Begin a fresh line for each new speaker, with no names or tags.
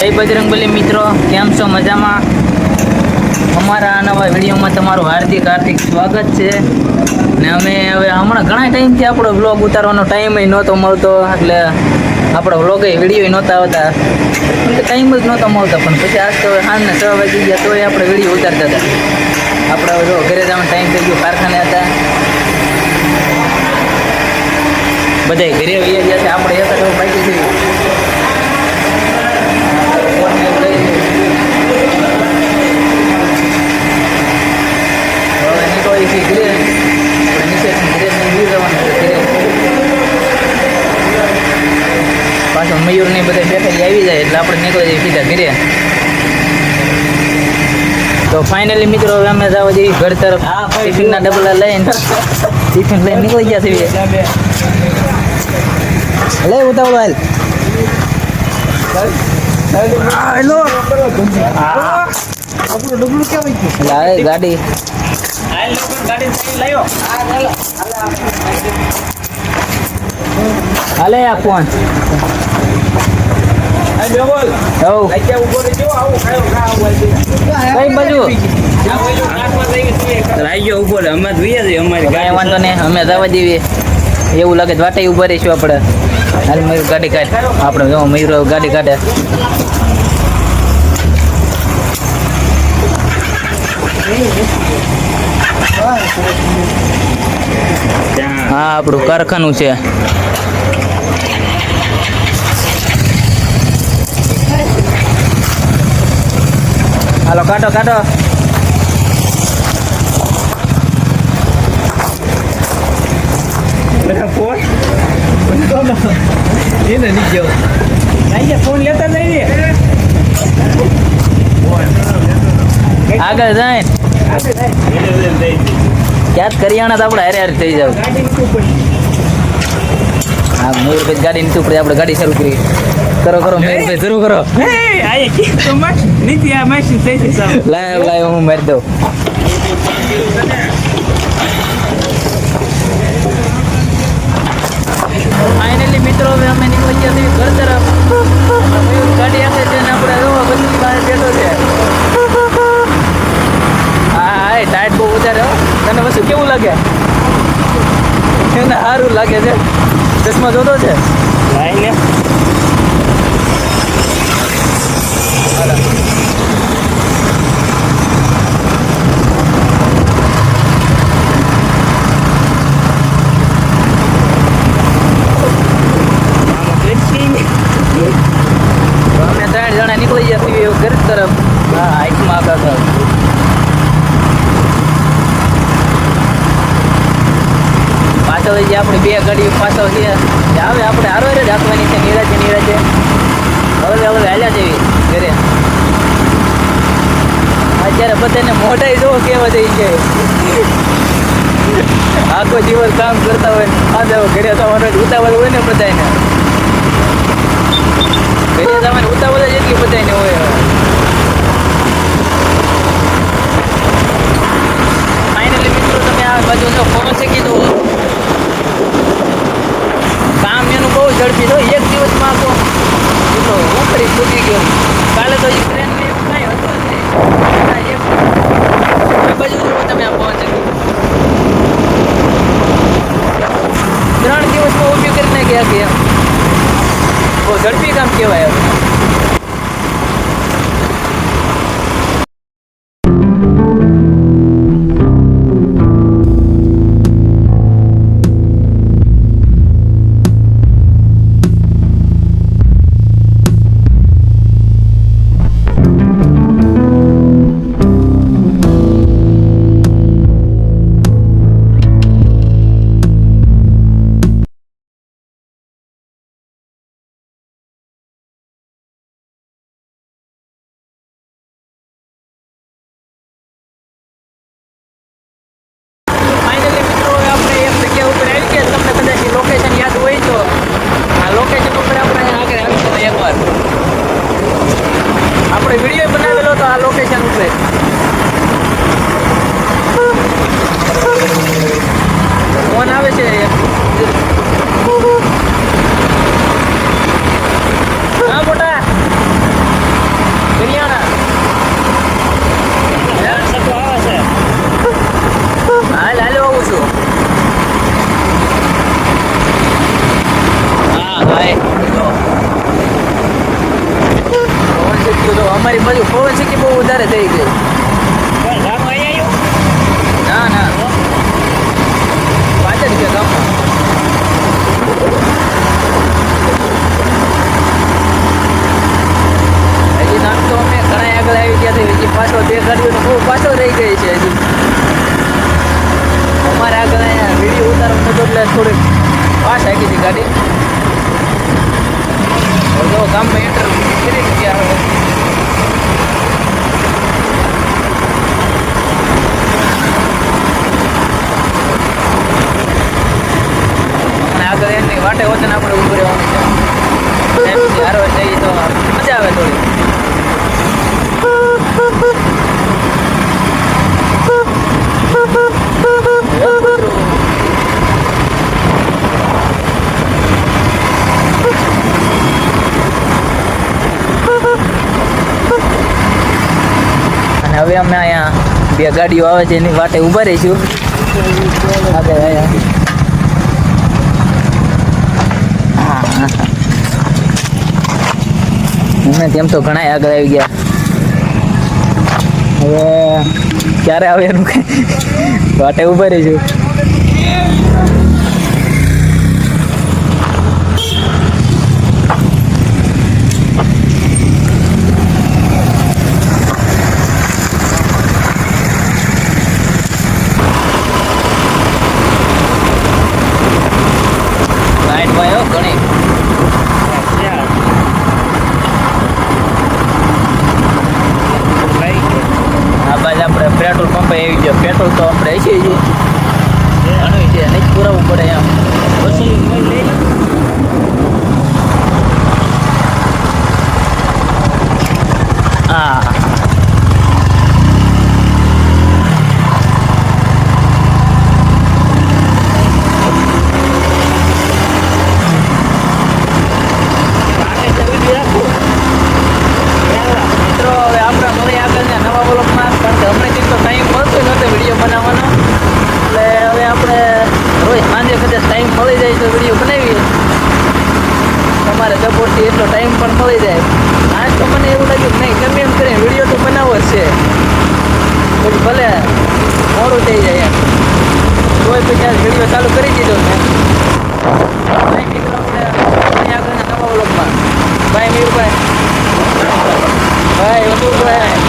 જય બજરંગબલી મિત્રો, કેમ છો? મજામાં? અમારા નવા વિડીયોમાં તમારું હાર્દિક સ્વાગત છે. ને અમે હવે હમણાં ઘણા ટાઈમથી આપણો વ્લોગ ઉતારવાનો ટાઈમ નહોતો મળતો, એટલે આપણો વ્લોગ વિડીયો નહોતા આવતા, ટાઈમ જ નહોતો મળતો. પણ પછી આજ તો સાંજના 6 વાગી ગયા તોય આપણે વિડીયો ઉતારતા હતા. આપણે હવે ઘરે જવાનો ટાઈમ થઈ ગયો, કારખાને હતા બધા ઘરે વહી ગયા છે. આપણે એક જ બાકી છે. પાછો મયુર ને બધા બેઠા આવી જાય એટલે આપણે નીકળી જઈએ સીધા ઘરે. તો ફાઇનલી મિત્રો હવે અમે જવા જઈએ ઘર તરફ. ટિફિનના ડબલા લઈને નીકળી ગયા છીએ. લે ઉતાવળ હાલ. હેલો આપણું ડબલું કેવું છે? ગાડી હાલે આ ફોન કઈ બાજુ વાંધો નહીં, અમે જવા દેવી. એવું લાગે વાટે ઉભા રહીશું આપણે. હાલ મયુર ગાડી કાઢ. આપણે જો મયુર ગાડી કાઢે. હા આપણું કારખાનું છે. હાલો કાઢો કાઢો. ફોન લેતા જઈએ આગળ જાય ક્યાં કરિયાણા તો આપણે હારે થઈ જાવ. હા મયુરભાઈ ગાડી નીચે ઉપડે, આપણે ગાડી શરૂ કરી. કરો મયુરભાઈ શરૂ કરો. લાય હું મારી દઉં. ફાઇનલી મિત્રો હવે અમે નીકળી ગયા છીએ ઘર તરફ. મયુર ગાડી આપે છે ને આપણે જોવા બધી બહાર બેઠો છે. હા ટાઈટ બહુ વધારે. તને વસ્તુ કેવું લાગે? એને સારું લાગે છે. ચશ્મા જોતો છે ને. અમે 3 જણા નીકળી ગયા છીએ ઘર તરફ. હા હાઈકમાં આગળ પાછળ જે આપણી 2 ગાડીઓ પાછળ છે આવે. આપણે હારો રાખવાની છે. નીરાજે હવે હાલ્યા જેવી ઘરે. અત્યારે બધાને મોઢાઈ જોવો કેવા થઈ છે. આખો દિવસ કામ કરતા હોય ઘરે જવાનું ઉતાવળ હોય ને બધાને. ઘરે જવાની ઉતાવળ જ એટલી બધાને હોય. ફાઇનલી મિત્રો તમે આ બાજુ જો ફોનો છે કીધું કામ એનું બહુ ઝડપી તો 1 દિવસમાં આખો ઉપરી છૂટી ગયો. કાલે તો ટ્રેન ને એવું કાંઈ હતું જ નહીં. બાજુ જુઓ તમે આ પહોંચે 3 દિવસમાં ઊભી કરીને ગયા કે બહુ ઝડપી કામ કહેવાય. આપણે વિડીયો બનાવેલો તો આ લોકેશન ઉપર. ફોન આવે છે. હા મોટા અમારી બાજુ પવન છે કે બહુ વધારે થઈ ગઈ. ના ના પાછળ છે ગામમાં. હજી નામ તો અમે ઘણા આગળ આવી ગયા છે. હજી પાછો બે ગાડીઓ બહુ પાછો રહી ગઈ છે. હજી અમારે આગળ અહીંયા વિડીયો ઉતારવાનું હતું એટલે થોડીક પાસ આવી હતી ગાડી. જો ગામમાં એન્ટર કરી ગયા હવે. અને આગળ એમની વાટે વચન આપણે ઉભું રહેવાનું છે. હારો જઈએ તો મજા આવે થોડી. અને હવે અમે અહીંયા બે ગાડીઓ આવે છે એની વાટે ઊભા રહીશું. આગળ અમે તેમ તો ઘણા આગળ આવી ગયા. હવે ક્યારે આવે એનું કઈ વાટે ઊભા રહીશું. પેટ્રોલ પંપે આવી ગયો. પેટ્રોલ તો આપણે છે જ ઘણું છે, નહીં પુરાવવું પડે એમ. હા સપોર્ટથી એટલો ટાઈમ પણ મળી જાય. આજ તો મને એવું લાગ્યું કે નહીં ગમે એમ કરીને વિડીયો તો બનાવવો જ છે. પછી ભલે મોડું થઈ જાય એમ કોઈ પછી આજ વિડીયો ચાલુ કરી દીધો મેં. આગળના નવા વ્લોગમાં ભાઈ મીરભાઈ ભાઈ વસુભાઈ